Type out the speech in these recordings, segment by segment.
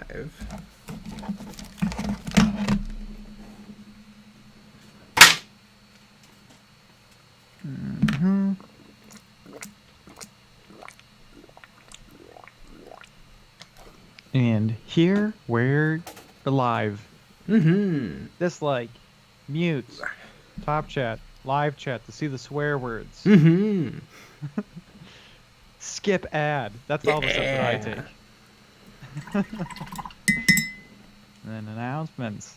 live. Mm-hmm. And here we're live. Mm-hmm. Dislike, mute, top chat, live chat to see the swear words. Mm-hmm. Skip ad. That's all the stuff that I take. And then announcements.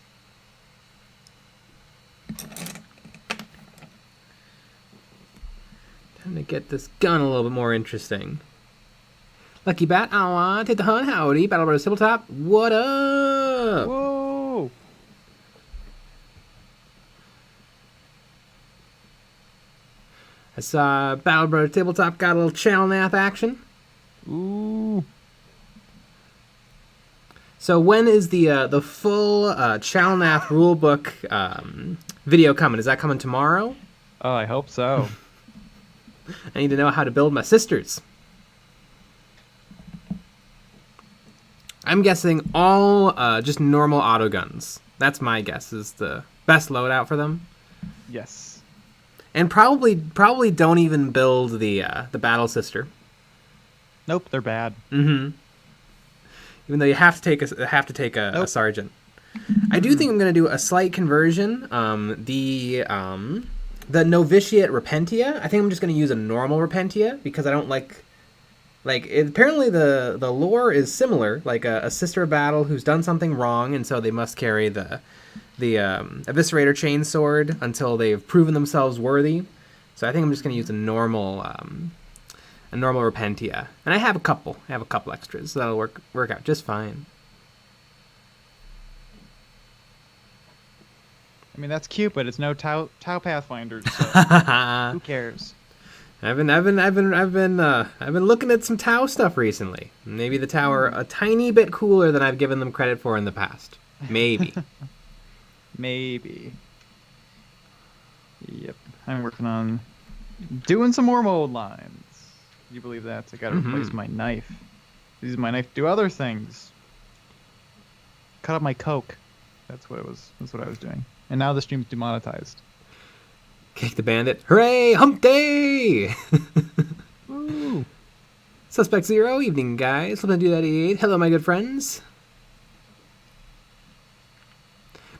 Time to get this gun a little bit more interesting. Lucky Bat, aw, take the hunt, howdy. Battle Brothers Tabletop, what up? Whoa! I saw Battle Brothers Tabletop got a little channel nath action. Ooh. So when is the full channel nath rulebook video coming? Is that coming tomorrow? Oh, I hope so. I need to know how to build my sisters. I'm guessing all just normal auto guns. That's my guess, is the best loadout for them. Yes. And probably don't even build the battle sister. Nope, they're bad. Mm-hmm. Even though you have to take a sergeant. I do think I'm going to do a slight conversion. The novitiate Repentia. I think I'm just going to use a normal Repentia because I don't like apparently the lore is similar, like a sister of battle who's done something wrong, and so they must carry the eviscerator chainsword until they've proven themselves worthy. So I think I'm just going to use a normal Repentia, and I have a couple extras, so that'll work out just fine. I mean, that's cute, but it's no Tau Pathfinders, so who cares? I've been looking at some Tau stuff recently. Maybe the Tau are a tiny bit cooler than I've given them credit for in the past. Maybe. Maybe. Yep. I'm working on doing some more mold lines. Can you believe that? I gotta replace my knife. Use my knife to do other things. Cut up my Coke. That's what I was doing. And now the stream's demonetized. Kick the bandit. Hooray! Hump day! Woo! Suspect Zero, evening guys. Hope to do that 88. Hello, my good friends.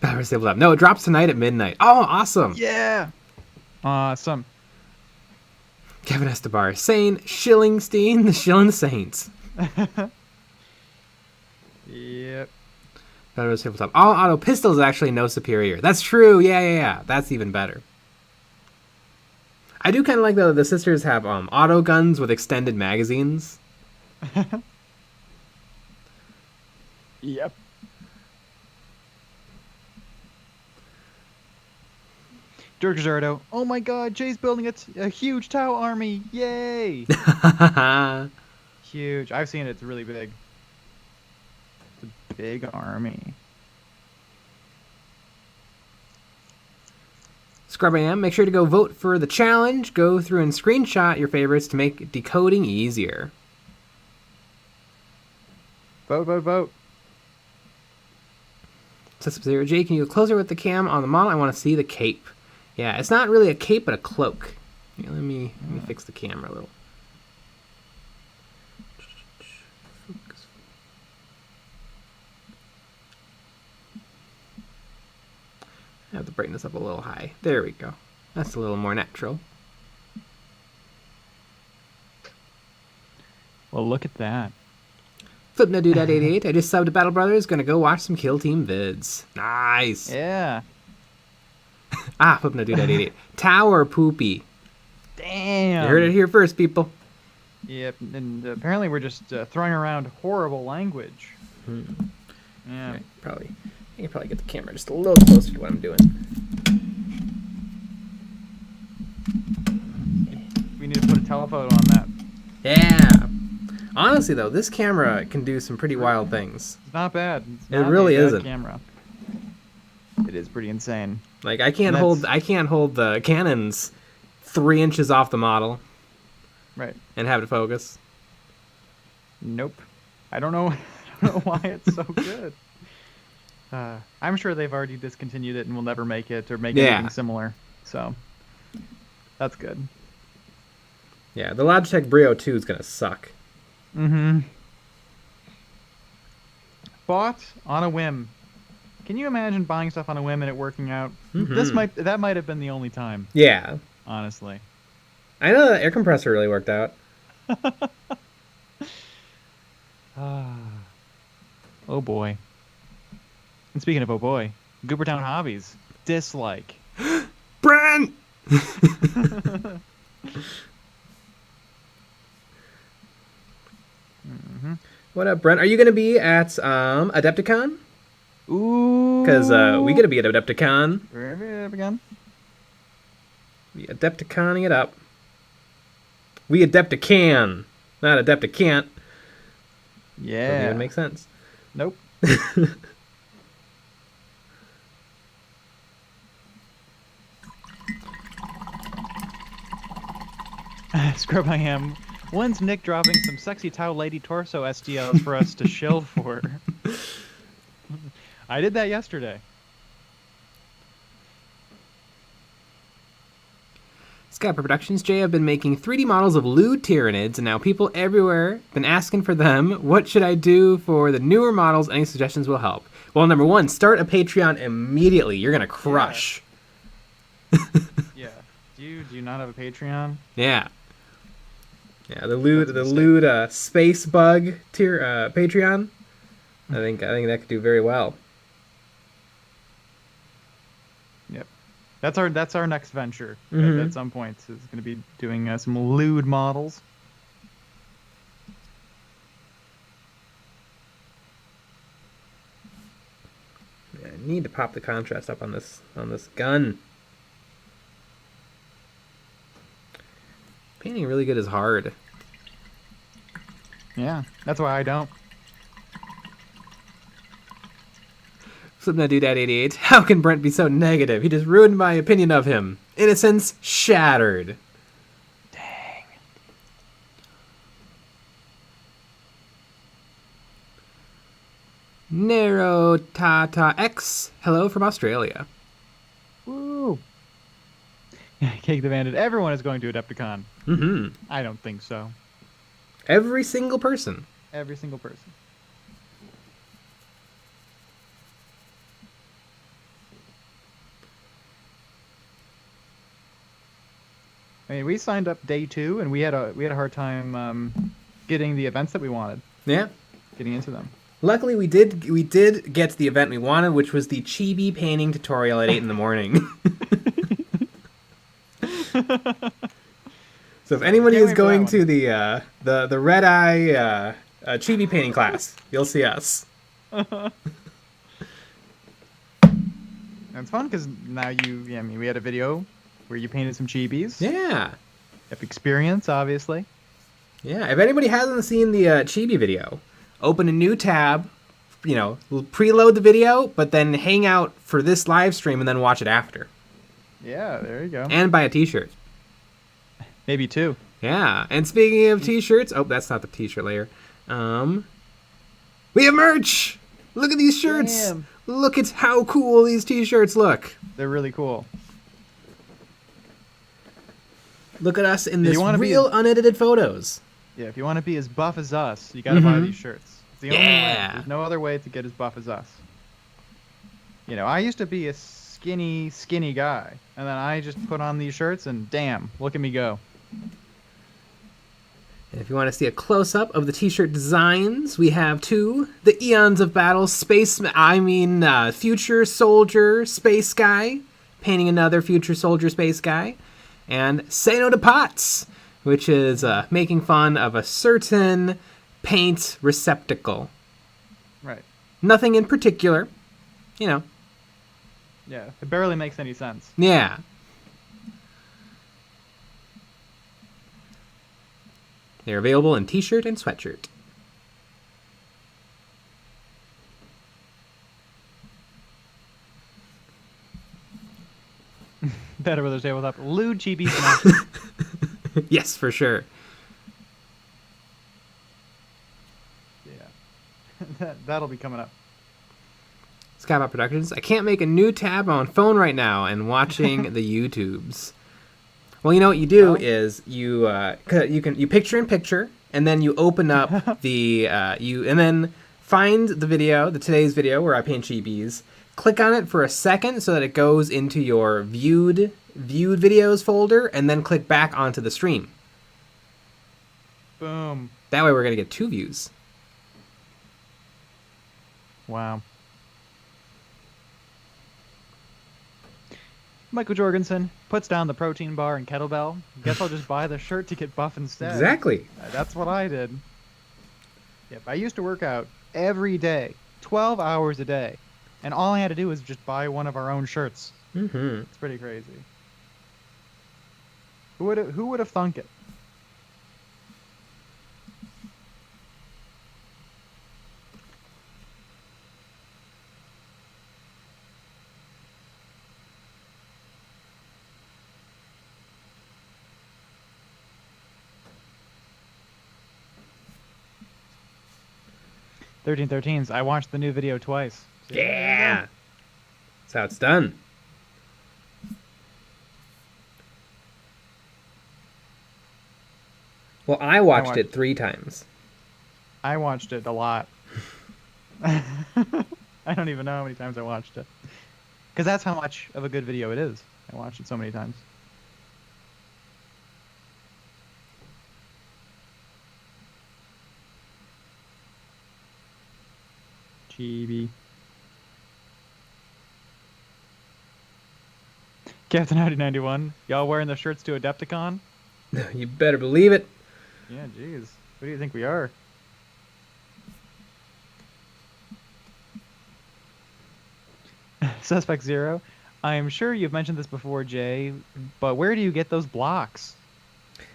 Battle Tabletop. No, it drops tonight at midnight. Oh, awesome! Yeah! Awesome. Kevin Estebar. Sane. Schillingstein. The Shilling Saints. Yep. Battle Tabletop. All auto pistols actually no superior. That's true. Yeah. That's even better. I do kind of like though the sisters have auto guns with extended magazines. Yep. Dirk Zardo. Oh my god, Jay's building a huge Tau army. Yay! Huge. I've seen it. It's really big. It's a big army. Scrub AM, make sure to go vote for the challenge. Go through and screenshot your favorites to make decoding easier. Vote, vote, vote. Zero. Jay, can you go closer with the cam on the model? I want to see the cape. Yeah, it's not really a cape, but a cloak. Yeah, let me fix the camera a little. Focus. I have the brightness up a little high. There we go. That's a little more natural. Well, look at that. Flipnodude88. I just subbed to Battle Brothers. Gonna go watch some Kill Team vids. Nice. Yeah. Flipnodude88. Tower poopy. Damn. You heard it here first, people. Yep. And apparently we're just throwing around horrible language. Yeah. Right, probably. I can probably get the camera just a little closer to what I'm doing. We need to put a telephoto on that. Yeah. Honestly, though, this camera can do some pretty wild things. It's not bad. It really isn't. Camera. It is pretty insane. Like I can't hold the Canons 3 inches off the model. Right. And have it focus. Nope. I don't know don't know why it's so good. I'm sure they've already discontinued it and will never make it or make anything similar. So that's good. Yeah, the Logitech Brio 2 is gonna suck. Mm-hmm. Bought on a whim. Can you imagine buying stuff on a whim and it working out? Mm-hmm. That might have been the only time. Yeah. Honestly. I know the air compressor really worked out. Oh boy. And speaking of oh boy, Goobertown Hobbies. Dislike. Brent! What up, Brent? Are you going to be at Adepticon? Ooh. Because we got to be at Adepticon. Adepticon? We Adepticoning it up. We Adeptican, not Adepticant. Yeah. Doesn't even make sense. Nope. Scrub I am. When's Nick dropping some sexy Tau Lady Torso STLs for us to shill for? I did that yesterday. Skype Productions, Jay, have been making 3D models of lewd Tyranids, and now people everywhere been asking for them. What should I do for the newer models? Any suggestions will help. Well, number one, start a Patreon immediately. You're gonna crush. Yeah. Do you not have a Patreon? Yeah. Yeah, the lewd space bug Patreon. I think that could do very well. Yep. That's our next venture. At some point is going to be doing some lewd models. Yeah, I need to pop the contrast up on this gun. Painting really good is hard. Yeah, that's why I don't. Flipping that dude at 88. How can Brent be so negative? He just ruined my opinion of him. Innocence shattered. Dang. Nero Tata X. Hello from Australia. Woo. Cake the Bandit. Everyone is going to Adepticon. Mm-hmm. I don't think so. Every single person. Every single person. I mean, we signed up day 2, and we had a hard time getting the events that we wanted. Yeah. Getting into them. Luckily, we did get the event we wanted, which was the chibi painting tutorial at 8 in the morning. So if anybody is going to the Red Eye chibi painting class, you'll see us. It's fun because now we had a video where you painted some chibis. Yeah. Have experience, obviously. Yeah. If anybody hasn't seen the chibi video, open a new tab, preload the video, but then hang out for this live stream and then watch it after. Yeah, there you go. And buy a t-shirt. Maybe 2. Yeah. And speaking of t-shirts, oh, that's not the t-shirt layer. We have merch! Look at these shirts! Damn. Look at how cool these t-shirts look. They're really cool. Look at us in this real unedited photos. Yeah, if you want to be as buff as us, you got to buy these shirts. It's the only way. There's no other way to get as buff as us. I used to be a skinny guy, and then I just put on these shirts, and damn, look at me go. And if you want to see a close-up of the t-shirt designs, we have 2. The Eons of Battle Future Soldier Space Guy, painting another Future Soldier Space Guy, and Say No to Pots, which is making fun of a certain paint receptacle. Right. Nothing in particular, Yeah, it barely makes any sense. Yeah. They're available in t-shirt and sweatshirt. Better Brothers Tabletop. Lewd chibi smash. Yes, for sure. Yeah. That'll be coming up. Skybot Productions. I can't make a new tab on phone right now and watching the YouTubes. Well, you know what you do is you picture in picture, and then you open up the and then find the video, today's video where I paint chibies. Click on it for a second so that it goes into your viewed videos folder, and then click back onto the stream. Boom. That way we're gonna get 2 views. Wow. Michael Jorgensen puts down the protein bar and kettlebell. Guess I'll just buy the shirt to get buff instead. Exactly. That's what I did. Yep, I used to work out every day, 12 hours a day, and all I had to do was just buy one of our own shirts. Mm-hmm. It's pretty crazy. Who would have thunk it? "1313s. I watched the new video twice." So Yeah. That's how it's done. Well, I watched it 3 times. I watched it a lot. I don't even know how many times I watched it. Because that's how much of a good video it is. I watched it so many times. Chibi. Captain Howdy 91. Y'all wearing the shirts to Adepticon? You better believe it. Yeah, jeez. Who do you think we are? Suspect Zero. I am sure you've mentioned this before, Jay, but where do you get those blocks?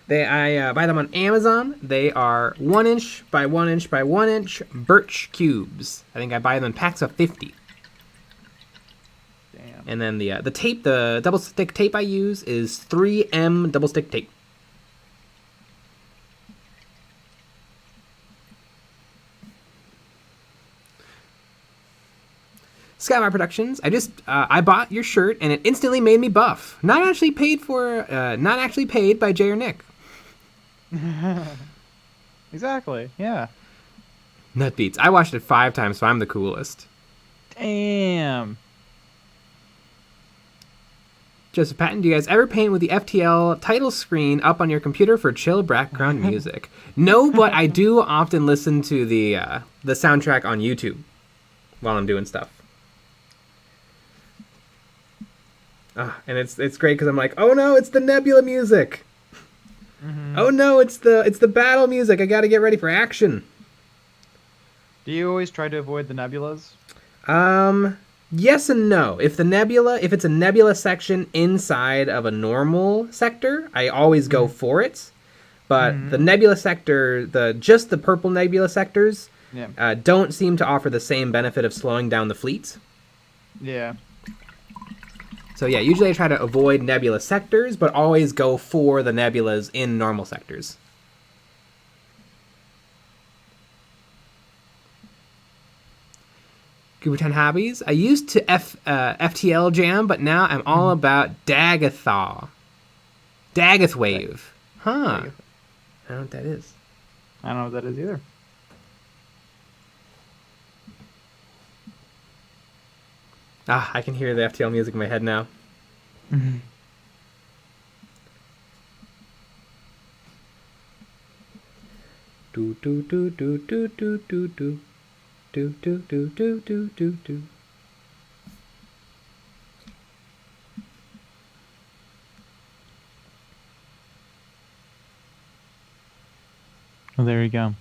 I buy them on Amazon. They are 1 inch by 1 inch by 1 inch birch cubes. I think I buy them in packs of 50. Damn. And then the tape, the double stick tape I use is 3M double stick tape. Skybar Productions. I bought your shirt and it instantly made me buff. Not actually paid by Jay or Nick. Exactly. Yeah. Nut beats. I watched it 5 times, so I'm the coolest. Damn. Joseph Patton, do you guys ever paint with the FTL title screen up on your computer for chill background music? No, but I do often listen to the soundtrack on YouTube while I'm doing stuff. And it's great because I'm like, oh no, it's the Nebula music. Mm-hmm. Oh no, it's the battle music. I got to get ready for action. Do you always try to avoid the nebulas? Yes and no. If it's a nebula section inside of a normal sector, I always go for it. But the nebula sector, just the purple nebula sectors, don't seem to offer the same benefit of slowing down the fleet. Yeah. So yeah, usually I try to avoid nebula sectors, but always go for the nebulas in normal sectors. Goober 10 Hobbies. I used to FTL jam, but now I'm all about Dagathaw. Dagoth Wave. Huh. I don't know what that is. I don't know what that is either. I can hear the FTL music in my head now. Mm-hmm. Do do do do do do do do do do do do do do do. Well, there you go.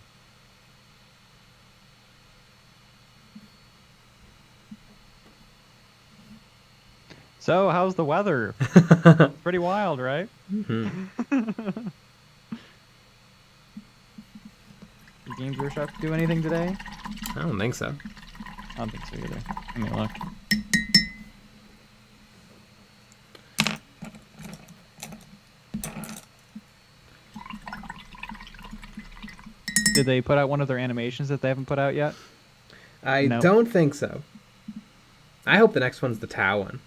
So, how's the weather? Pretty wild, right? Mm-hmm. Did Games Workshop do anything today? I don't think so. I don't think so either. Let me look. Did they put out one of their animations that they haven't put out yet? I Nope. don't think so. I hope the next one's the Tau one.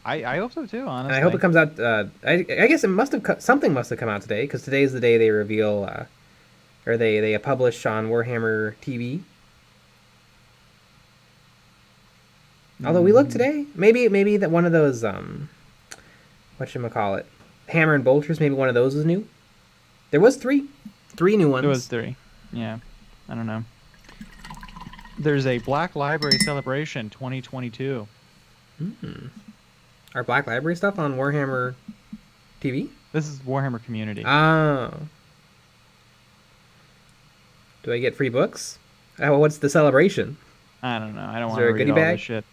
I hope so too, And I honestly. hope it comes out. I guess it must have something must have come out today because today's the day they reveal, or they publish on Warhammer TV. Although we looked today, maybe that one of those whatchamacallit, hammer and bolters. Maybe one of those was new. There was three new ones. There was 3. Yeah, I don't know. There's a Black Library Celebration 2022. Our Black Library stuff on Warhammer TV. This is Warhammer Community. Oh. Do I get free books? Oh, what's the celebration? I don't know. I don't Is want there to a read goodie all bag? this shit.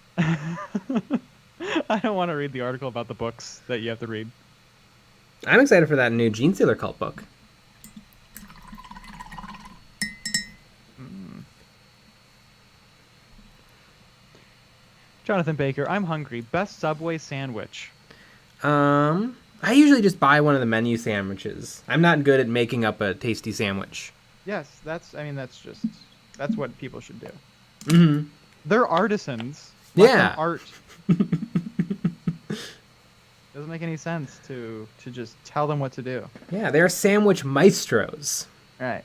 I don't want to read the article about the books that you have to read. I'm excited for that new Gene Stealer cult book. Jonathan Baker, I'm hungry. Best Subway sandwich. I usually just buy one of the menu sandwiches. I'm not good at making up a tasty sandwich. Yes, that's what people should do. Mm-hmm. They're artisans. Let Yeah. them art. Doesn't make any sense to just tell them what to do. Yeah, they're sandwich maestros. Right.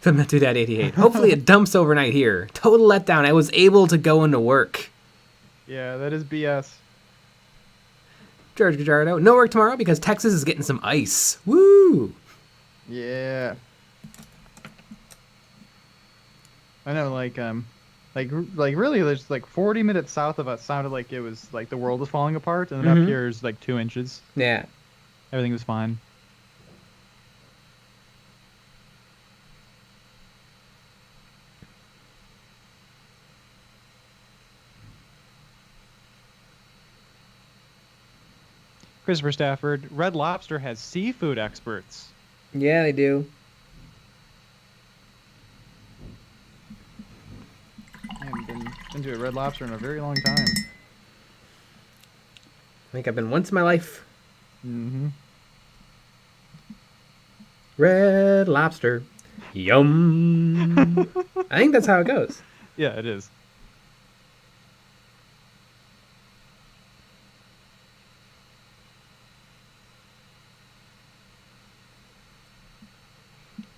The Metudad88. Hopefully it dumps overnight here. Total letdown. I was able to go into work. Yeah, that is BS. George Gajardo. No work tomorrow because Texas is getting some ice. Woo! Yeah. I know, like really, there's like 40 minutes south of us sounded like it was like the world was falling apart, and then up here is like 2 inches. Yeah. Everything was fine. Christopher Stafford, Red Lobster has seafood experts. Yeah, they do. I haven't been to a Red Lobster in a very long time. I think I've been once in my life. Mm-hmm. Red Lobster. Yum. I think that's how it goes. Yeah, it is.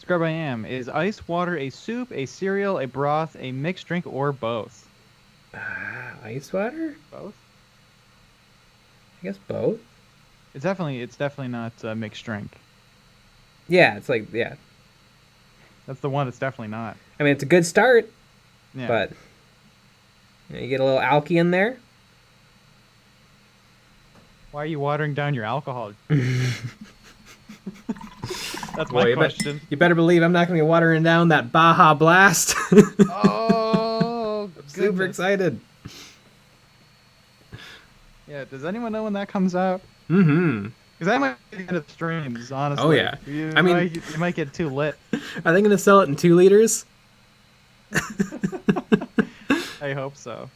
Scrub I am. Is ice water a soup, a cereal, a broth, a mixed drink, or both? Ice water? Both? I guess both. It's definitely not a mixed drink. Yeah, it's like, yeah. That's the one it's definitely not. I mean, it's a good start, Yeah. but you get a little alky in there. Why are you watering down your alcohol? That's Boy, my question. You better believe I'm not going to be watering down that Baja Blast. Oh, Super excited. Yeah, does anyone know when that comes out? Mm-hmm. Because I might get it streams, honestly. Oh, yeah. You I might get too lit. Are they going to sell it in 2 liters? I hope so.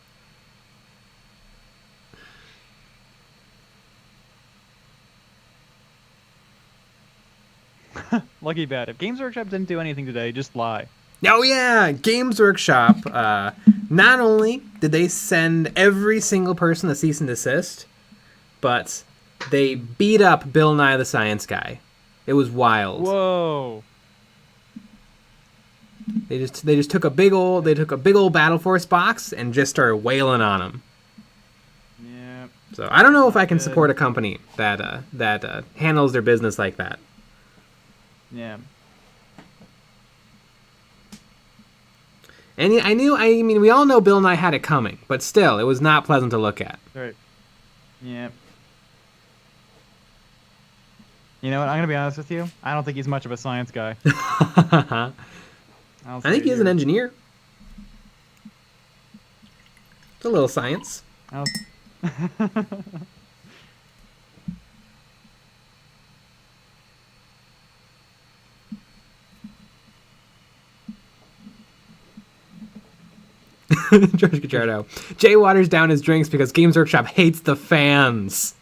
Lucky bad. If Games Workshop didn't do anything today, just lie. Oh yeah, Games Workshop. Not only did they send every single person a cease and desist, but they beat up Bill Nye the Science Guy. It was wild. Whoa. They just took a big old Battle Force box and just started wailing on him. Yeah. So I don't know if I can support a company that handles their business like that. Yeah. And I mean, we all know Bill Nye had it coming, but still, it was not pleasant to look at. Right. Yeah. You know what? I'm gonna be honest with you. I don't think he's much of a science guy. I think he is an engineer. It's a little science. I don't... George Gajardo. Jay waters down his drinks because Games Workshop hates the fans.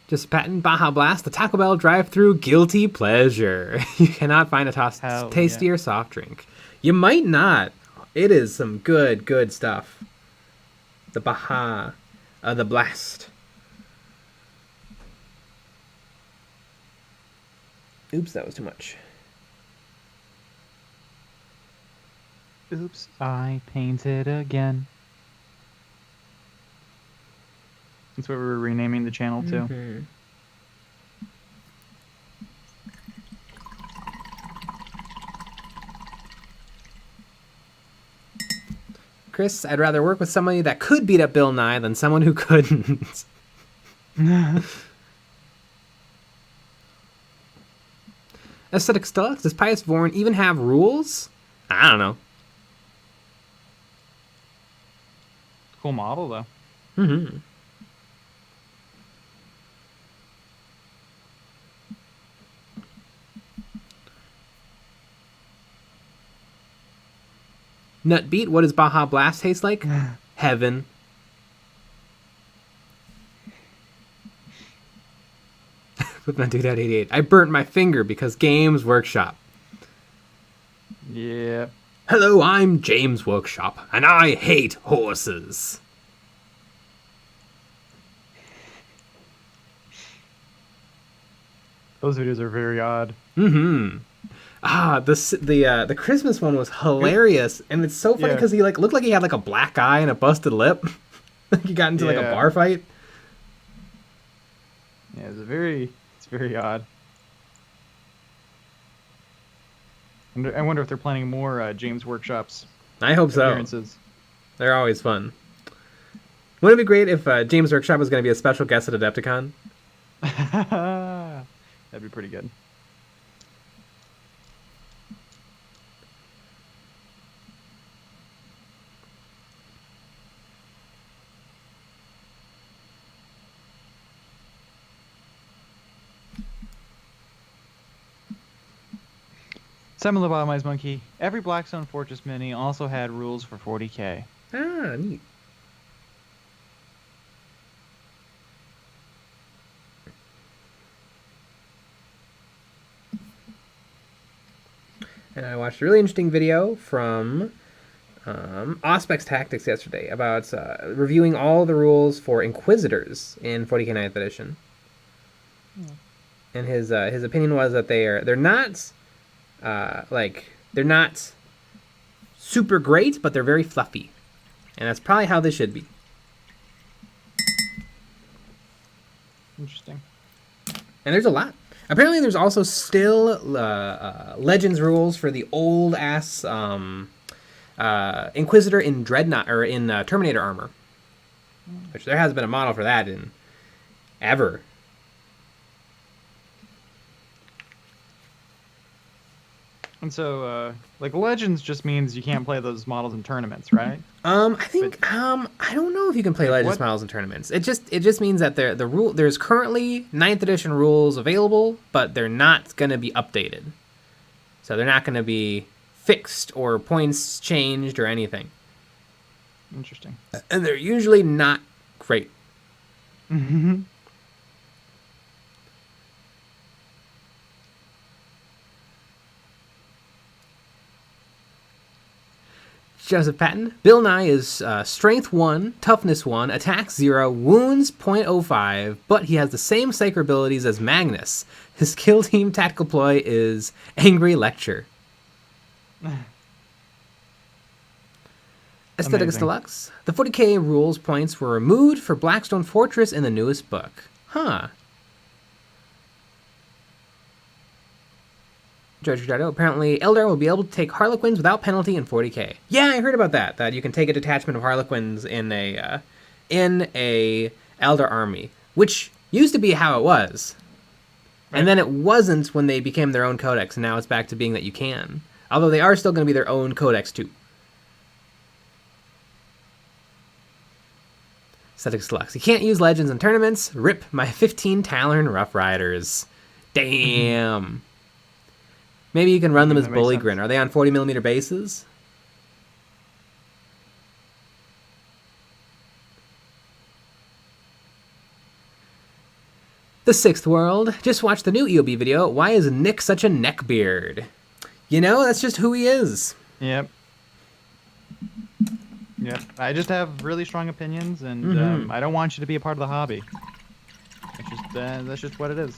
Just patent Baja Blast, the Taco Bell drive-through guilty pleasure. You cannot find a tastier soft drink. You might not. It is some good stuff. The Baja, the Blast. Oops, that was too much. Oops, I painted again. That's what we were renaming the channel to. Mm-hmm. Chris, I'd rather work with somebody that could beat up Bill Nye than someone who couldn't. Aesthetic Stux, does PIOUS VORNE even have rules? I don't know. Cool model, though. Mm-hmm. Nutbeat, what does Baja Blast taste like? Heaven. Flipman Dude at 88. I burnt my finger because Games Workshop. Yeah. Hello, I'm James Workshop, and I hate horses. Those videos are very odd. Mm-hmm. The Christmas one was hilarious, and it's so funny because he looked like he had a black eye and a busted lip. He got into a bar fight. Yeah, it's very odd. I wonder if they're planning more James Workshops. I hope so. They're always fun. Wouldn't it be great if James Workshop was going to be a special guest at Adepticon? That'd be pretty good. Simon the Bottomized Monkey. Every Blackstone Fortress mini also had rules for 40k. Ah, neat. And I watched a really interesting video from Auspex Tactics yesterday about reviewing all the rules for Inquisitors in 40k 9th edition. And his opinion was that they're not they're not super great, but they're very fluffy, and that's probably how they should be. Interesting. And there's a lot. Apparently, there's also still Legends rules for the old ass Inquisitor in Dreadnought or in Terminator armor, which there hasn't been a model for that in ever. And so, Legends just means you can't play those models in tournaments, right? I think I don't know if you can play Legends models in tournaments. It just means that there's currently 9th edition rules available, but they're not going to be updated. So they're not going to be fixed or points changed or anything. Interesting. And they're usually not great. Mm-hmm. Joseph Patton. Bill Nye is Strength 1, Toughness 1, Attack 0, Wounds 0.05, but he has the same Psyker abilities as Magnus. His kill team tactical ploy is Angry Lecture. Aesthetics Deluxe. The 40k rules points were removed for Blackstone Fortress in the newest book. Huh. George Gajardo, apparently Eldar will be able to take Harlequins without penalty in 40k. Yeah, I heard about that. That you can take a detachment of Harlequins in a Eldar army, which used to be how it was, right. And then it wasn't when they became their own codex, and now it's back to being that you can. Although they are still going to be their own codex too. Aesthetics Deluxe. You can't use legends in tournaments. Rip my 15 Talon Rough Riders. Damn. Maybe you can run them as Bully Grin. Are they on 40mm bases? The Sixth World. Just watched the new EOB video. Why is Nick such a neckbeard? You know, that's just who he is. Yep. Yep. I just have really strong opinions, and I don't want you to be a part of the hobby. That's just what it is.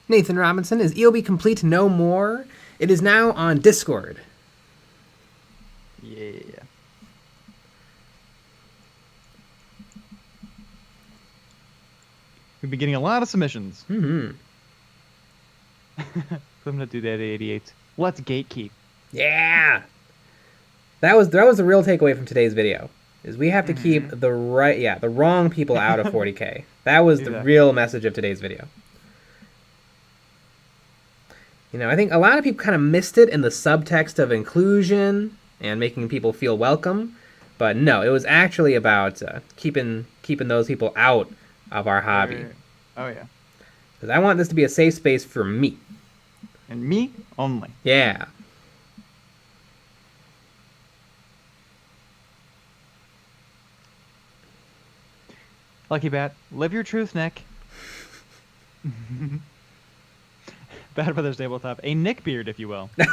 Nathan Robinson, is EOB complete no more? It is now on Discord. Yeah. We've been getting a lot of submissions. Mm-hmm. I'm gonna do that at 88. Let's gatekeep. Yeah. That was the real takeaway from today's video. Is we have to keep the wrong people out of 40k. That was the real message of today's video. You know, I think a lot of people kind of missed it in the subtext of inclusion and making people feel welcome, but no, it was actually about keeping those people out of our hobby. Oh yeah. Because I want this to be a safe space for me. And me only. Yeah. Lucky Bat, live your truth, Nick. Bad Brothers Tabletop, a Nick beard, if you will. It's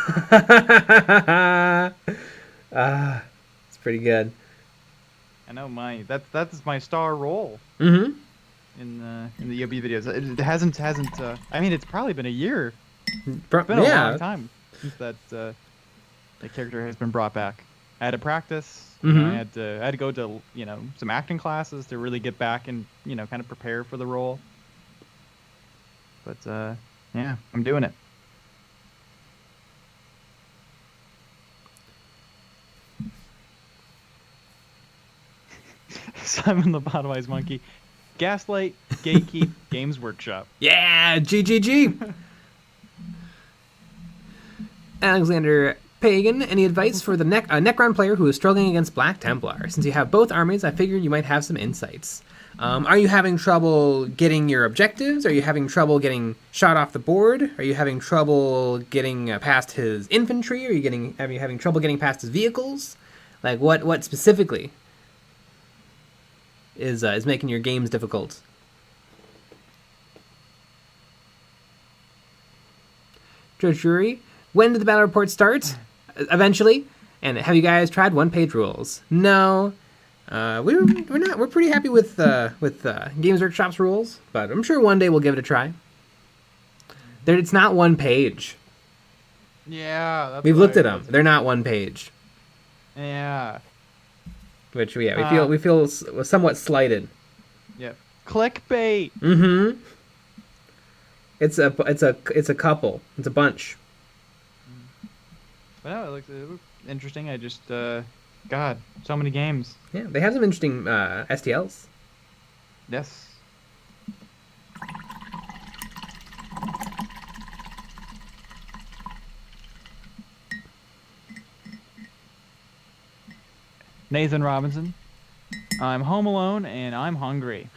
pretty good. I know that's my star role. Mm-hmm. In the EOB videos, it hasn't. I mean, it's probably been a year. It's been a long time since that character has been brought back. I had to practice. You know, I had to go to some acting classes to really get back and kind of prepare for the role. But yeah, I'm doing it. Simon the Bottom-Eyes Monkey. Gaslight, Gatekeep, Games Workshop. Yeah, GGG. Alexander Pagan, any advice for the Necron player who is struggling against Black Templar? Since you have both armies, I figured you might have some insights. Are you having trouble getting your objectives? Are you having trouble getting shot off the board? Are you having trouble getting past his infantry? Are you having trouble getting past his vehicles? Like what specifically is making your games difficult? George Drury, when did the battle report start? Eventually. And have you guys tried one-page rules? No. We're pretty happy with Games Workshop's rules, but I'm sure one day we'll give it a try. It's not one page. Yeah, we've looked at them. They're not one page. Yeah. Which we feel somewhat slighted. Yep. Clickbait. Mm-hmm. It's a couple. It's a bunch. But no, it looks interesting. I just God, so many games. Yeah, they have some interesting STLs. Yes. Nathan Robinson. I'm home alone and I'm hungry.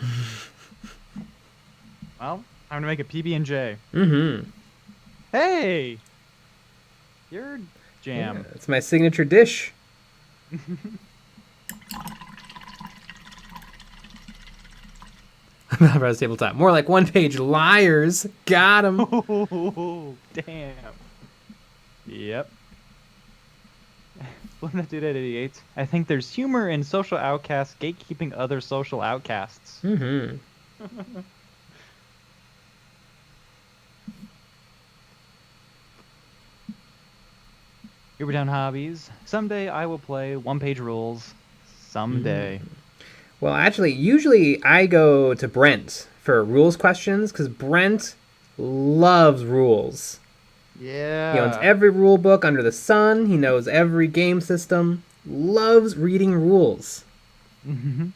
Well, time to make a PB&J. Mm-hmm. Hey! Your jam. Yeah, it's my signature dish. Brothers Tabletop. More like one-page liars. Got him. Oh, damn. Yep. Let me do that, 88. I think there's humor in social outcasts gatekeeping other social outcasts. Mm-hmm. Uber Down Hobbies. Someday I will play one-page rules. Someday. Well, actually, usually I go to Brent for rules questions because Brent loves rules. Yeah. He owns every rule book under the sun. He knows every game system. Loves reading rules. Mm-hmm.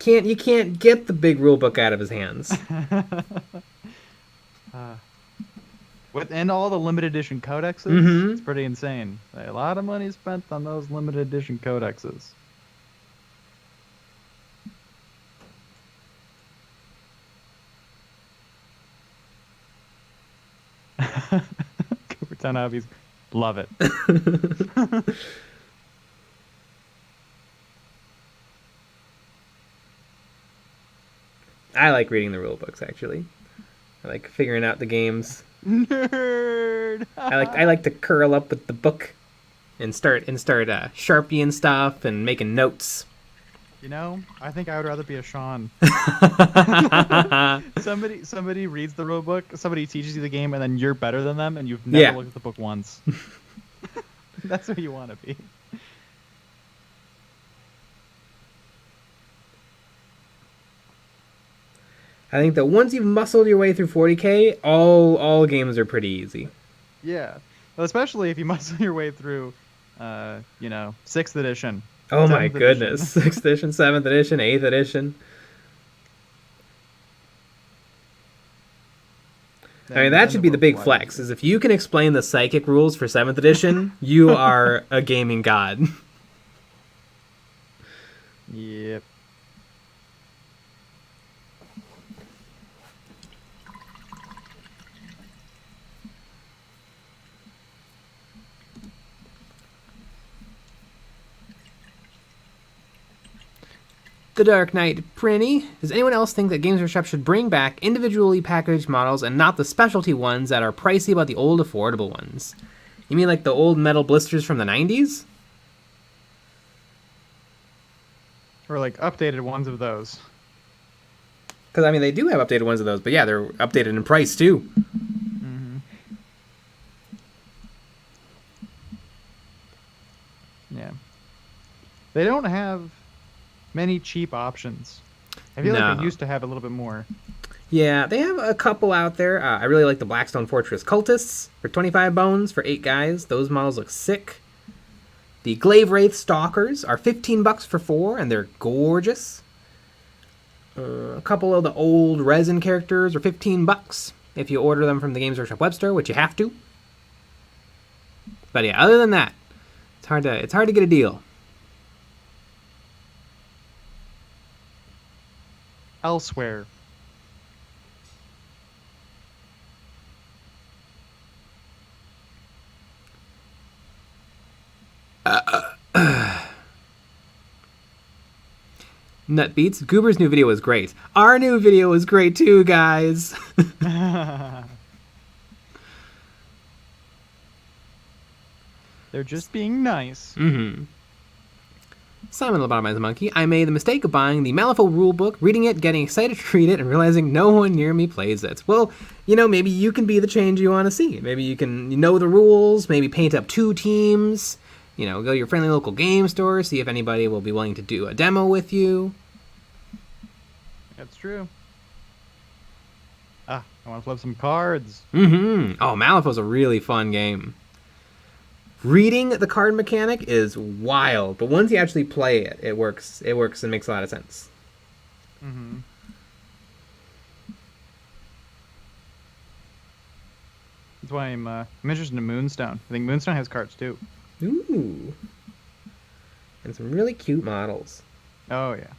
You can't get the big rule book out of his hands. And all the limited edition codexes, it's pretty insane. A lot of money spent on those limited edition codexes. Coopertown Hobbies. Love it. I like reading the rule books, actually. I like figuring out the games. Nerd. I like to curl up with the book and start sharpieing stuff and making notes. You know, I think I would rather be a Sean. Somebody reads the rule book, somebody teaches you the game, and then you're better than them, and you've never looked at the book once. That's who you want to be. I think that once you've muscled your way through 40k, all games are pretty easy. Yeah, well, especially if you muscle your way through, 6th edition. Oh my goodness, 6th edition, 7th edition, 8th edition. I mean, that should be the big flex, is if you can explain the psychic rules for 7th edition, you are a gaming god. Yep. The Dark Knight Prinny. Does anyone else think that Games Workshop should bring back individually packaged models and not the specialty ones that are pricey but the old affordable ones? You mean like the old metal blisters from the 90s? Or like updated ones of those. Because, I mean, they do have updated ones of those, but yeah, they're updated in price too. Mm-hmm. Yeah. They don't have many cheap options. I feel like they used to have a little bit more. Yeah, they have a couple out there. I really like the Blackstone Fortress Cultists for 25 bones for 8 guys. Those models look sick. The Glaive Wraith Stalkers are 15 bucks for 4, and they're gorgeous. A couple of the old resin characters are 15 bucks if you order them from the Games Workshop web store, which you have to. But yeah, other than that, it's hard to get a deal. Elsewhere. Nutbeats, Goober's new video was great. Our new video was great too, guys. They're just being nice. Mm-hmm. Simon the Lobotomized Monkey, I made the mistake of buying the Malifaux rulebook, reading it, getting excited to read it, and realizing no one near me plays it. Well, maybe you can be the change you want to see. Maybe you can know the rules, maybe paint up 2 teams, go to your friendly local game store, see if anybody will be willing to do a demo with you. That's true. I want to flip some cards. Mm-hmm. Oh, Malifaux's a really fun game. Reading the card mechanic is wild, but once you actually play it, it works. It works and makes a lot of sense. Mm-hmm. That's why I'm interested in Moonstone. I think Moonstone has cards too. Ooh. And some really cute models. Oh, yeah.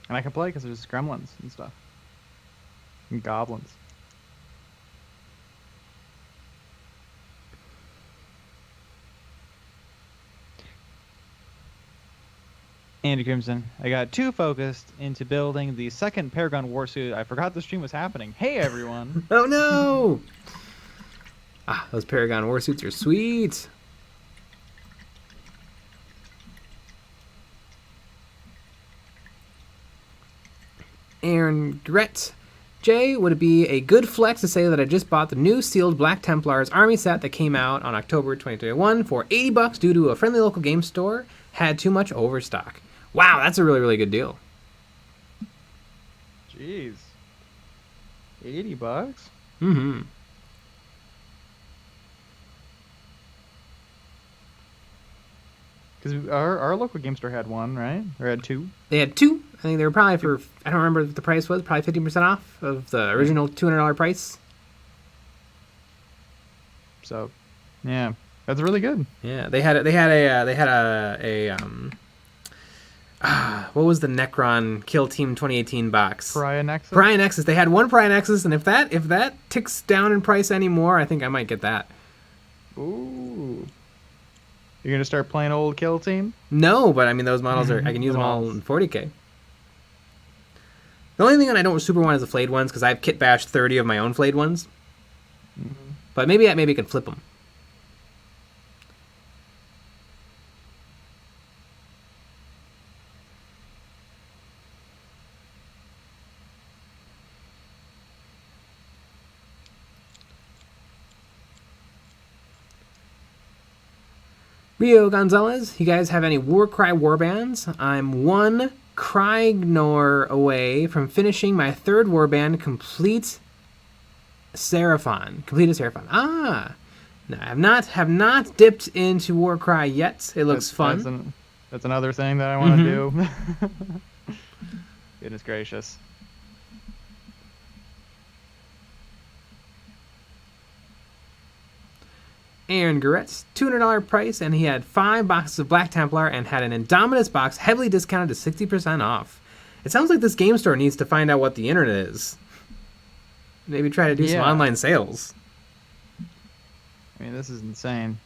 And I can play because there's gremlins and stuff. And goblins. Andy Crimson, I got too focused into building the second Paragon Warsuit. I forgot the stream was happening. Hey, everyone. Oh, no! Those Paragon Warsuits are sweet. Aaron Gret. Jay, would it be a good flex to say that I just bought the new sealed Black Templars army set that came out on October 2021 for 80 bucks due to a friendly local game store had too much overstock? Wow, that's a really, really good deal. Jeez. 80 bucks? Mm-hmm. Because our local game store had one, right? Or had 2? They had 2. I think they were probably for, I don't remember what the price was, probably 15% off of the original $200 price. So, yeah, that's really good. Yeah, they had What was the Necron Kill Team 2018 box? Pariah Nexus. Pariah Nexus. They had one Pariah Nexus, and if that ticks down in price anymore, I think I might get that. Ooh. You're gonna start playing old Kill Team? No, but I mean those models are. I can use them all in 40k. The only thing that I don't super want is the flayed ones because I've kit bashed 30 of my own flayed ones. But maybe I can flip them. Rio Gonzalez, you guys have any Warcry warbands? I'm one Kriegnor away from finishing my third warband, Complete a Seraphon. Ah, no, I have not dipped into Warcry yet. It looks fun. That's another thing that I want to do. Goodness gracious. Aaron Goretz, $200 price, and he had 5 boxes of Black Templar and had an Indomitus box heavily discounted to 60% off. It sounds like this game store needs to find out what the internet is. Maybe try to do some online sales. I mean, this is insane.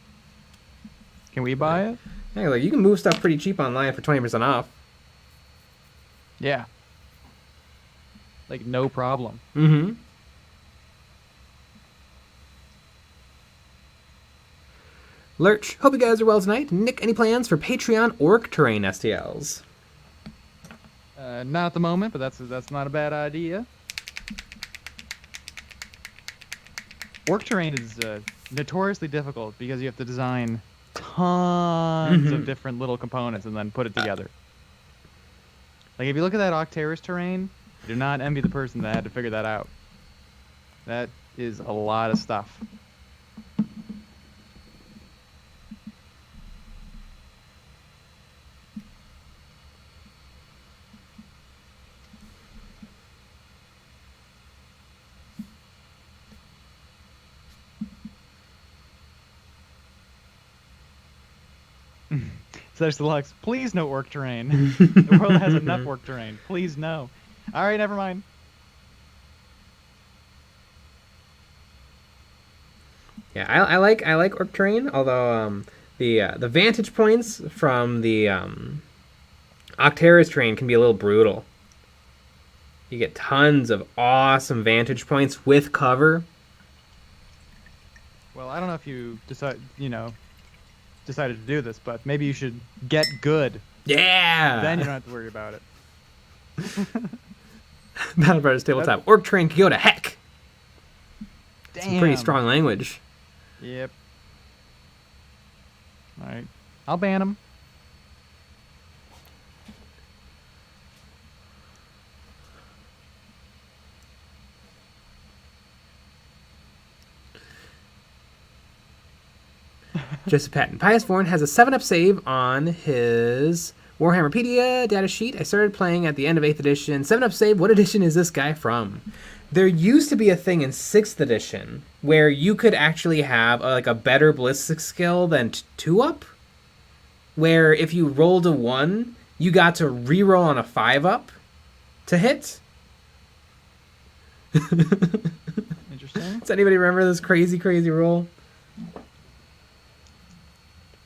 Can we buy it? Yeah, like you can move stuff pretty cheap online for 20% off. Yeah. Like, no problem. Mm-hmm. Lurch, hope you guys are well tonight. Nick, any plans for Patreon Orc Terrain STLs? Not at the moment, but that's not a bad idea. Orc Terrain is notoriously difficult because you have to design tons of different little components and then put it together. Like, if you look at that Octaris terrain, do not envy the person that had to figure that out. That is a lot of stuff. There's Deluxe. Please no orc terrain. The world has enough orc terrain. Please no. All right, never mind. Yeah, I like orc terrain. Although the vantage points from the Octaris terrain can be a little brutal. You get tons of awesome vantage points with cover. Well, I don't know if you decided to do this, but maybe you should get good. Yeah. Then you don't have to worry about it. Battle Brothers Tabletop. Orc terrain can go to heck. Damn. Some pretty strong language. Yep. All right. I'll ban him. Joseph Patton. Pius VORNE has a 7-up save on his Warhammerpedia data sheet. I started playing at the end of 8th edition. 7-up save, what edition is this guy from? There used to be a thing in 6th edition where you could actually have a better ballistic skill than 2-up. Where if you rolled a 1, you got to reroll on a 5-up to hit. Interesting. Does anybody remember this crazy roll?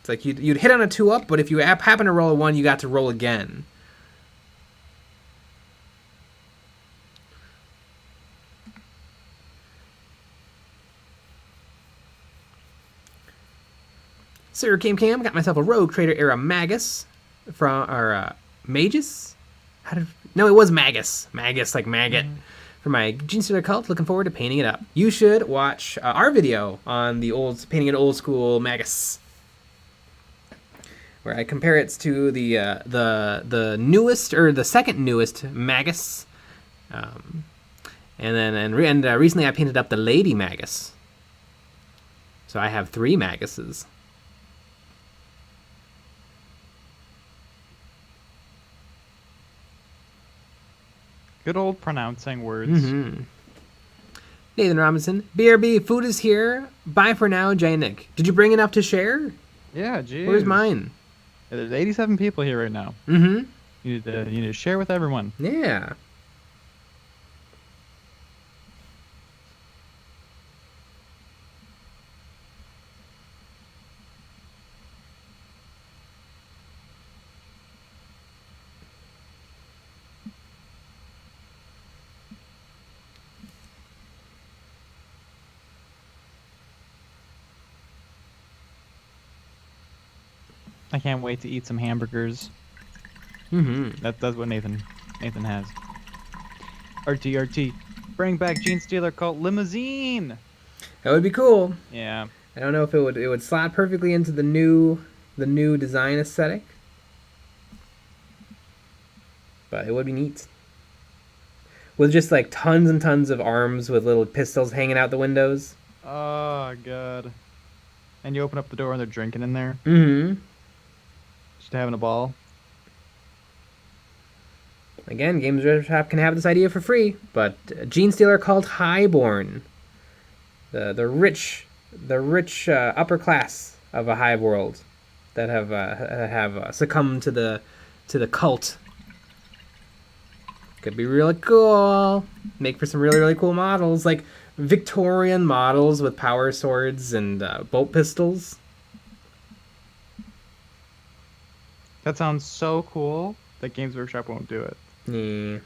It's like you'd hit on a 2-up, but if you happen to roll a 1, you got to roll again. Sir Cam got myself a Rogue Trader era Magus Magus. No, it was Magus. Magus like maggot. For my Gene Stealer cult, looking forward to painting it up. You should watch our video on the painting an old school Magus, where I compare it to the newest or the second newest Magus, and recently I painted up the Lady Magus. So I have 3 Maguses. Good old pronouncing words. Nathan Robinson, BRB, food is here. Bye for now, Jay Nick. Did you bring enough to share? Yeah, geez. Where's mine? There's 87 people here right now. You need to share with everyone. Yeah. I can't wait to eat some hamburgers. That's what Nathan has. RT, bring back Gene Stealer cult limousine. That would be cool. Yeah. I don't know if it would slot perfectly into the new design aesthetic, but it would be neat. With just like tons and tons of arms with little pistols hanging out the windows. Oh god. And you open up the door and they're drinking in there. Just having a ball. Again, Games Workshop can have this idea for free, but Gene Stealer called Highborn, the rich upper class of a hive world that have succumbed to the cult. Could be really cool. Make for some really cool models, like Victorian models with power swords and bolt pistols. That sounds so cool that Games Workshop won't do it. Yeah.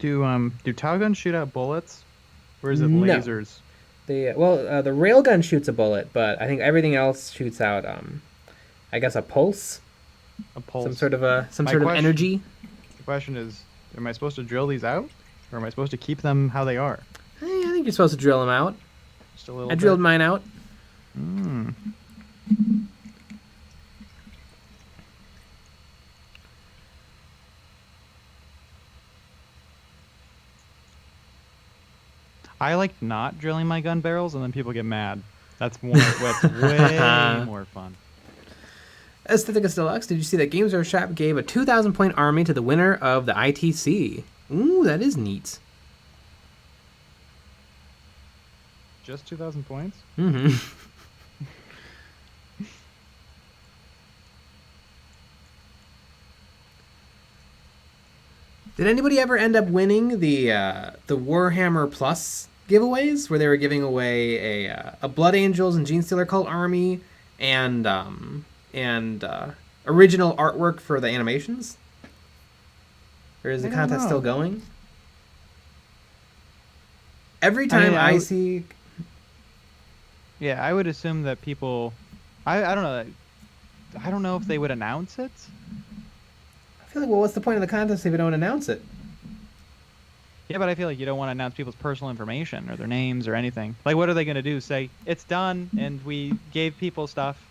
Do towel guns shoot out bullets? Or is it No. lasers? The railgun shoots a bullet, but I think everything else shoots out I guess a pulse. A pulse. Some sort of energy. The question is, am I supposed to drill these out? Or am I supposed to keep them how they are? I think you're supposed to drill them out. Just a little I drilled bit. mine out. I like not drilling my gun barrels, and then people get mad. That's way more fun. Aestheticus Deluxe, did you see that Games Workshop gave a 2,000 point army to the winner of the ITC? Ooh, that is neat. Just 2,000 points? Did anybody ever end up winning the Warhammer Plus giveaways, where they were giving away a Blood Angels and Gene Stealer Cult army and original artwork for the animations? Or is the contest still going? Every time I see... Yeah, I would assume that people... I don't know. I don't know if they would announce it. I feel like, well, what's the point of the contest if you don't announce it? Yeah, but I feel like you don't want to announce people's personal information or their names or anything. Like, what are they going to do? Say, it's done, and we gave people stuff.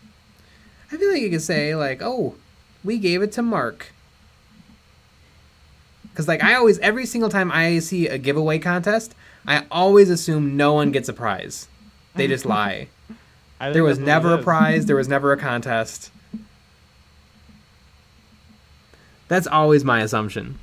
I feel like you could say, like, oh, we gave it to Mark. Because, like, every single time I see a giveaway contest, I always assume no one gets a prize. They just lie. There was never a prize. There was never a contest. That's always my assumption.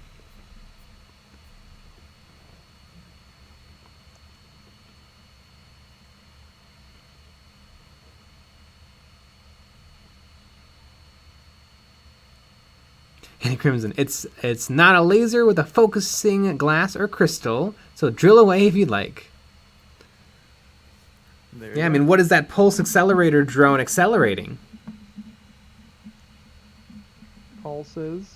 Andy Crimson, it's not a laser with a focusing glass or crystal, so drill away if you'd like. Yeah, I mean, what is that pulse accelerator drone accelerating? Pulses.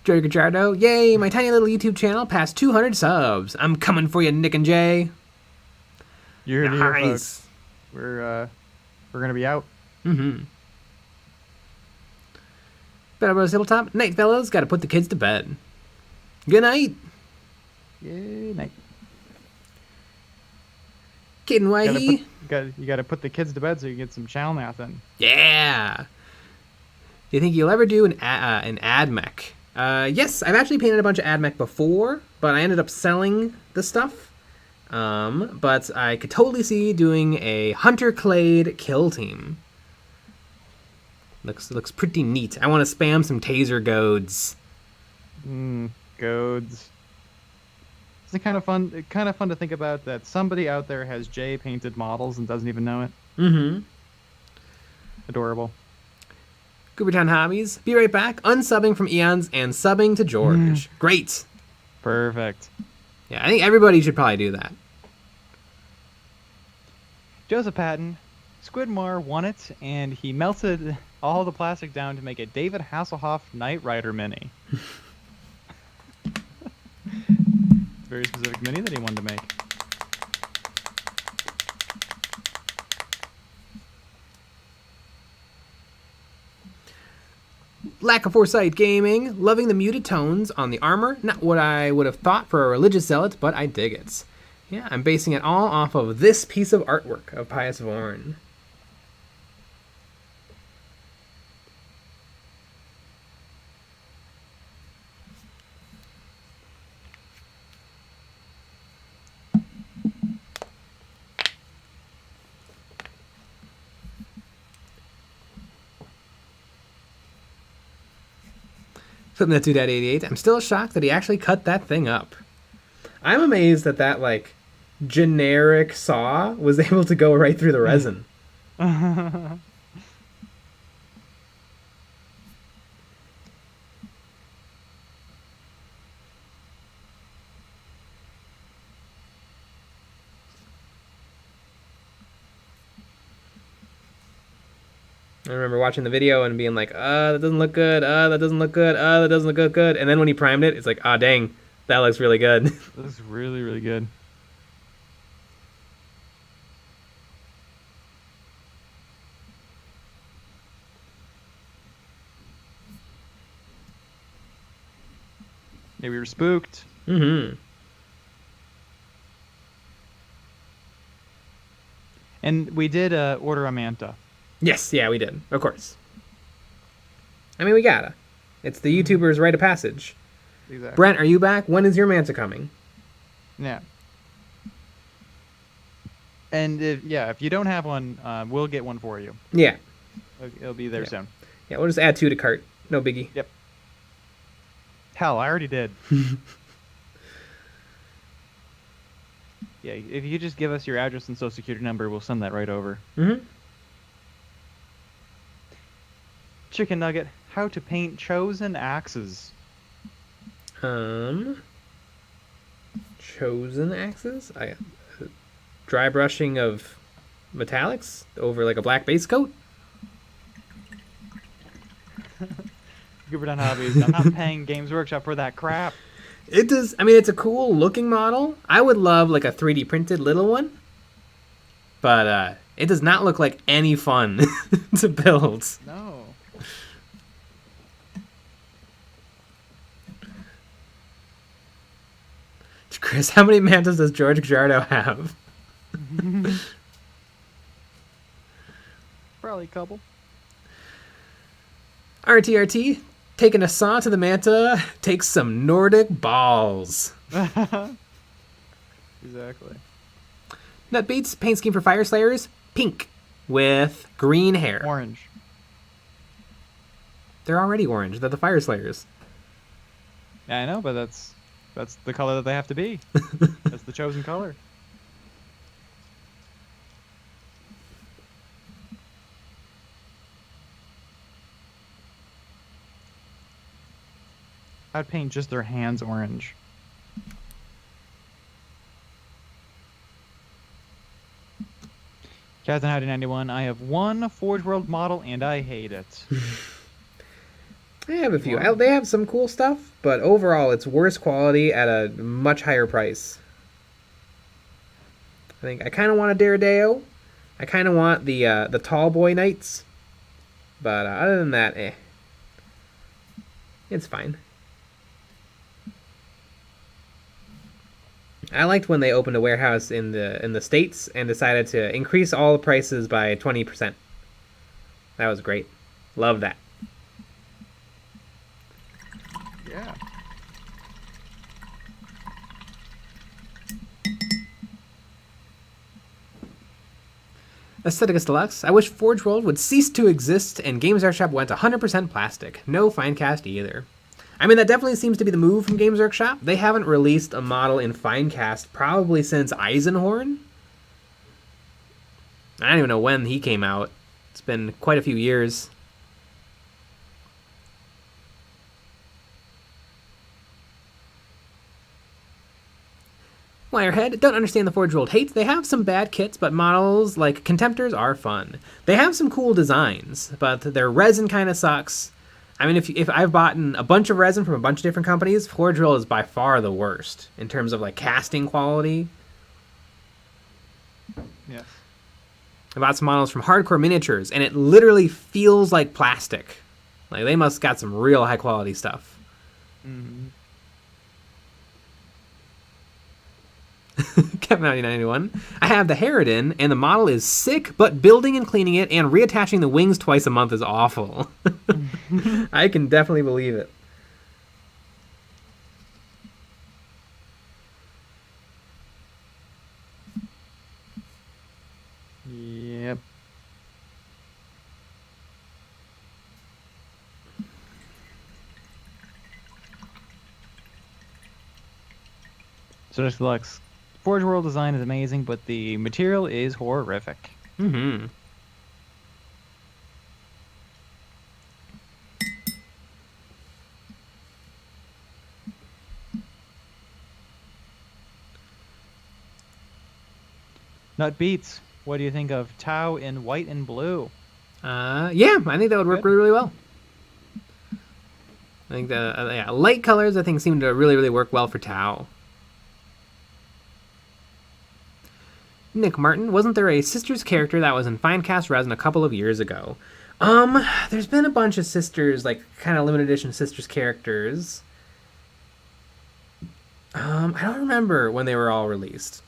Joey Gajardo, yay, my tiny little YouTube channel passed 200 subs. I'm coming for you, Nick and Jay. You're here, folks. We're gonna be out. Better Bros Tabletop. Night, fellas. Gotta put the kids to bed. Good night. Good night. Kidding why he? You gotta put the kids to bed so you get some chow math in. Yeah. Do you think you'll ever do an ad mech? Yes, I've actually painted a bunch of ad mech before, but I ended up selling the stuff. But I could totally see doing a hunter clade kill team. Looks pretty neat. I want to spam some taser goads. Goads. It's kind of fun to think about that somebody out there has J painted models and doesn't even know it. Mm-hmm. Adorable. Goobertown Hobbies. Be right back. Unsubbing from Eons and subbing to George. Great. Perfect. Yeah, I think everybody should probably do that. Joseph Patton, Squidmar won it, and he melted all the plastic down to make a David Hasselhoff Knight Rider mini. Very specific mini that he wanted to make. Lack of Foresight Gaming. Loving the muted tones on the armor. Not what I would have thought for a religious zealot, but I dig it. Yeah, I'm basing it all off of this piece of artwork of PIOUS VORNE. Flipping that 2.88. I'm still shocked that he actually cut that thing up. I'm amazed that that, like, generic saw was able to go right through the resin. I remember watching the video and being like, that doesn't look good, that doesn't look good, that doesn't look good. And then when he primed it, it's like, dang, that looks really good. That looks really, really good. Yeah, we were spooked. Mm-hmm. And we did order a manta. Yes, yeah, we did. Of course. I mean, we gotta. It's the YouTuber's rite of passage. Exactly. Brent, are you back? When is your manta coming? Yeah. And if you don't have one, we'll get one for you. Yeah. It'll be there soon. Yeah, we'll just add 2 to cart. No biggie. Yep. Hell, I already did. Yeah, if you just give us your address and social security number, we'll send that right over. Mm-hmm. Chicken Nugget, how to paint chosen axes. Chosen axes? Dry brushing of metallics over like a black base coat? Goobertown Hobbies, I'm not paying Games Workshop for that crap. It does. I mean, it's a cool looking model. I would love like a 3D printed little one, but it does not look like any fun to build. No. Chris, how many mantas does George Gujardo have? Probably a couple. RTRT, taking a saw to the manta, takes some Nordic balls. Exactly. Nutbeats, paint scheme for Fire Slayers, pink with green hair. Orange. They're already orange. They're the Fire Slayers. Yeah, I know, but that's the color that they have to be. That's the chosen color. I'd paint just their hands orange. Captain Howdy 91, I have one Forge World model and I hate it. I have a few. They have some cool stuff, but overall it's worse quality at a much higher price. I think I kind of want a Daredeo. I kind of want the Tall Boy Knights. But other than that, it's fine. I liked when they opened a warehouse in the States and decided to increase all the prices by 20%. That was great. Love that. Yeah. Aestheticus Deluxe. I wish Forge World would cease to exist and Games Workshop went 100% plastic. No Finecast either. I mean, that definitely seems to be the move from Games Workshop. They haven't released a model in Finecast probably since Eisenhorn. I don't even know when he came out. It's been quite a few years. Wirehead, don't understand the Forge World hate. They have some bad kits, but models like Contemptors are fun. They have some cool designs, but their resin kind of sucks. I mean, if I've bought a bunch of resin from a bunch of different companies, Forge World is by far the worst in terms of like casting quality. Yes. I bought some models from Hardcore Miniatures, and it literally feels like plastic. Like they must got some real high quality stuff. Mm-hmm. Kevin 1991. I have the Harridan, and the model is sick, but building and cleaning it and reattaching the wings twice a month is awful. I can definitely believe it. Yep. So just Deluxe. Forge World design is amazing, but the material is horrific. Mm-hmm. Nut Beats. What do you think of Tau in white and blue? Yeah, I think that would work really, really well. I think the light colors I think seem to really, really work well for Tau. Nick Martin, wasn't there a Sisters character that was in Finecast Resin a couple of years ago? There's been a bunch of Sisters, like kind of limited edition Sisters characters. I don't remember when they were all released.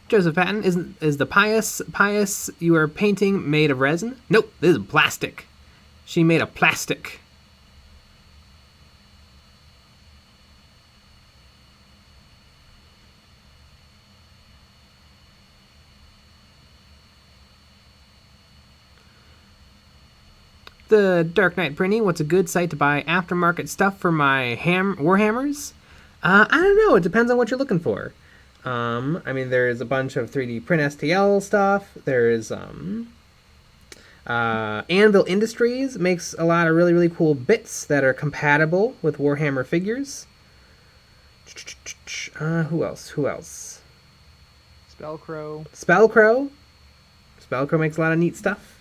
Joseph Patton, is the PIOUS you are painting made of resin? Nope, this is plastic. She made a plastic. The Dark Knight Printing, what's a good site to buy aftermarket stuff for my Warhammers? I don't know, it depends on what you're looking for. I mean, there's a bunch of 3D print STL stuff. There's Anvil Industries makes a lot of really, really cool bits that are compatible with Warhammer figures. Who else? Spellcrow. Spellcrow makes a lot of neat stuff.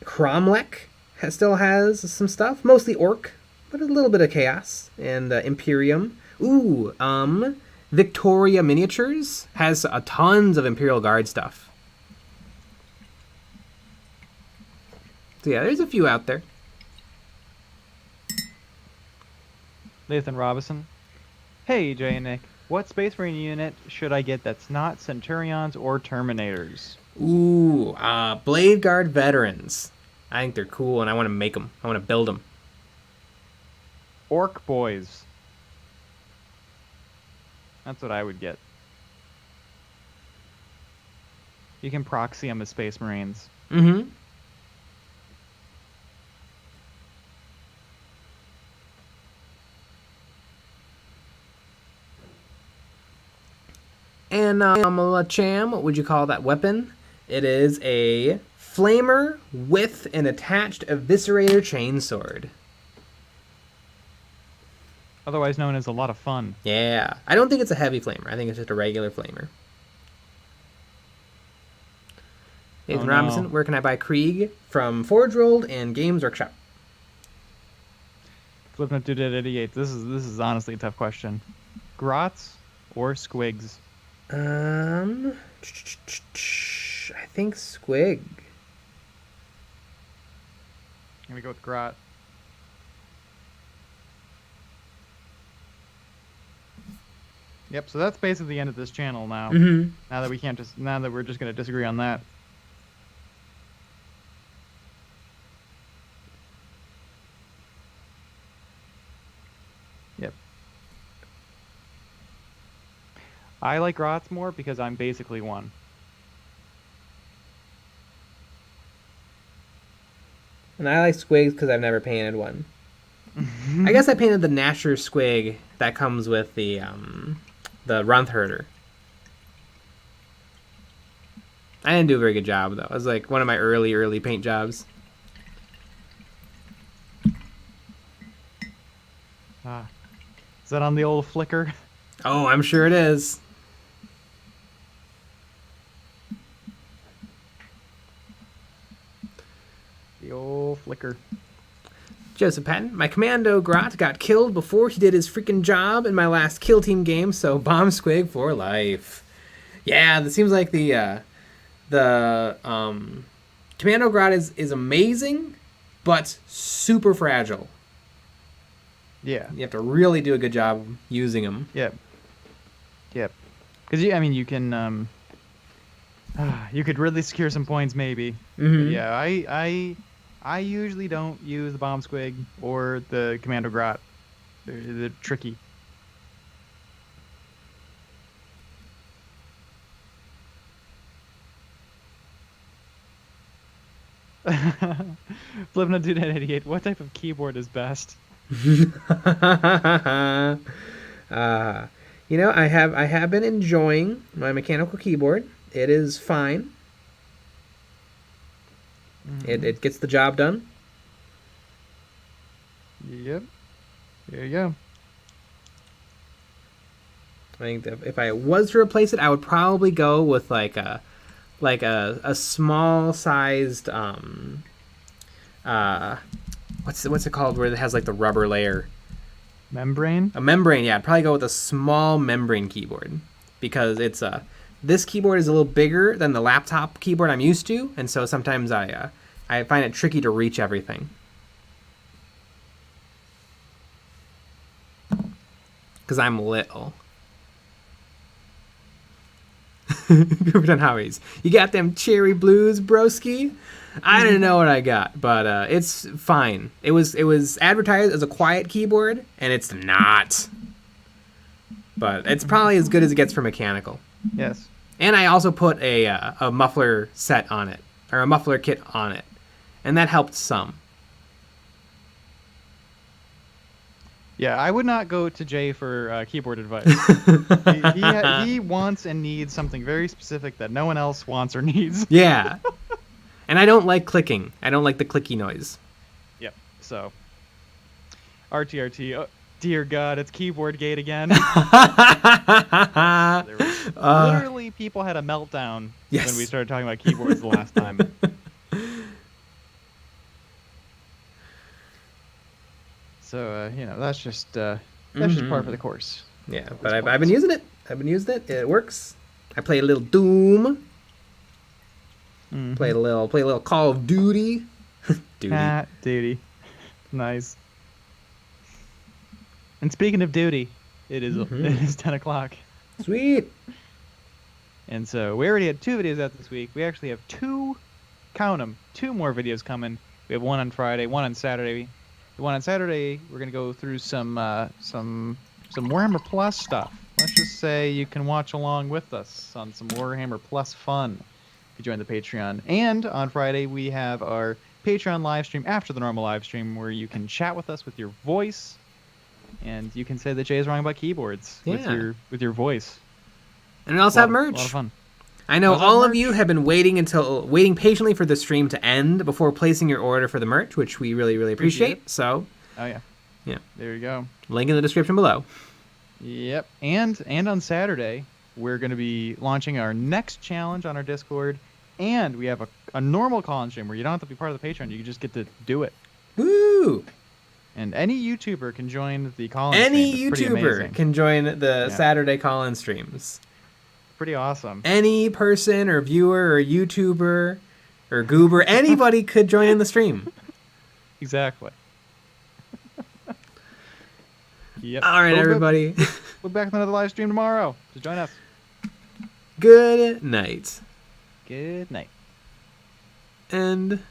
Cromlech still has some stuff, mostly Orc, but a little bit of Chaos and Imperium. Ooh, Victoria Miniatures has tons of Imperial Guard stuff. So yeah, there's a few out there. Nathan Robinson. Hey, Jay and Nick. What Space Marine unit should I get that's not Centurions or Terminators? Ooh, Blade Guard Veterans. I think they're cool, and I want to make them. I want to build them. Orc Boys. That's what I would get. You can proxy them as Space Marines. Mm-hmm. And Cham, what would you call that weapon? It is a flamer with an attached eviscerator chainsword. Otherwise known as a lot of fun. Yeah. I don't think it's a heavy flamer. I think it's just a regular flamer. Nathan Robinson, where can I buy Krieg? From Forge World and Games Workshop. Flipnote Dude at 88. This is honestly a tough question. Grots or Squigs? I think Squig. gonna go with Grot. Yep. So that's basically the end of this channel now. Mm-hmm. Now that we're just gonna disagree on that. Yep. I like Grots more because I'm basically one. And I like squigs because I've never painted one. I guess I painted the Nasher squig that comes with the Runthherder. I didn't do a very good job, though. It was like one of my early paint jobs. Is that on the old Flickr? Oh, I'm sure it is. The old Flickr. Joseph Patton, my commando Grot got killed before he did his freaking job in my last kill team game, so bomb squig for life. Yeah, that seems like the commando Grot is amazing, but super fragile. Yeah. You have to really do a good job using them. Yep. Yep. Because you can you could really secure some points maybe. Mm-hmm. Yeah, I usually don't use the bomb squig or the commando Grot. They're tricky. Flipping a dude at 88. What type of keyboard is best? You know, I have been enjoying my mechanical keyboard. It is fine. Mm-hmm. It gets the job done. Yep. There you go. I think that if I was to replace it, I would probably go with like a small sized what's it called where it has like the rubber layer? Membrane? A membrane, yeah. I'd probably go with a small membrane keyboard because it's this keyboard is a little bigger than the laptop keyboard I'm used to, and so sometimes I find it tricky to reach everything. Because I'm little. Goober Done Howies. You got them cherry blues, broski? I don't know what I got, but it's fine. It was advertised as a quiet keyboard, and it's not. But it's probably as good as it gets for mechanical. Yes. And I also put a muffler set on it, or a muffler kit on it, and that helped some. Yeah, I would not go to Jay for keyboard advice. he wants and needs something very specific that no one else wants or needs. Yeah. And I don't like clicking. I don't like the clicky noise. Yep. So, RTRT. Oh, dear God, it's keyboard gate again. Literally, people had a meltdown when we started talking about keyboards the last time. So, that's just par for the course. Yeah, but I've been using it. It works. I play a little Doom. Mm-hmm. Play a little Call of Duty. Duty. Nice. And speaking of duty, it is 10 o'clock. Sweet. And so we already had 2 videos out this week. We actually have 2 more videos coming. We have one on Friday, one on Saturday. The one on Saturday, we're gonna go through some Warhammer Plus stuff. Let's just say you can watch along with us on some Warhammer Plus fun if you join the Patreon. And on Friday, we have our Patreon live stream after the normal live stream, where you can chat with us with your voice, and you can say that Jay is wrong about keyboards with your voice. And we also have merch. A lot of fun. I know all of you have been waiting patiently for the stream to end before placing your order for the merch, which we really, really appreciate. So, yeah, there you go. Link in the description below. Yep, and on Saturday we're going to be launching our next challenge on our Discord, and we have a normal call-in stream where you don't have to be part of the Patreon; you just get to do it. Woo! And any YouTuber can join the call-in. Any YouTuber can join the Saturday call-in streams. Pretty awesome. Any person or viewer or YouTuber or goober, anybody could join in the stream. Exactly. Yep. All right, We'll everybody. We'll be back with another live stream tomorrow. So join us. Good night. Good night. And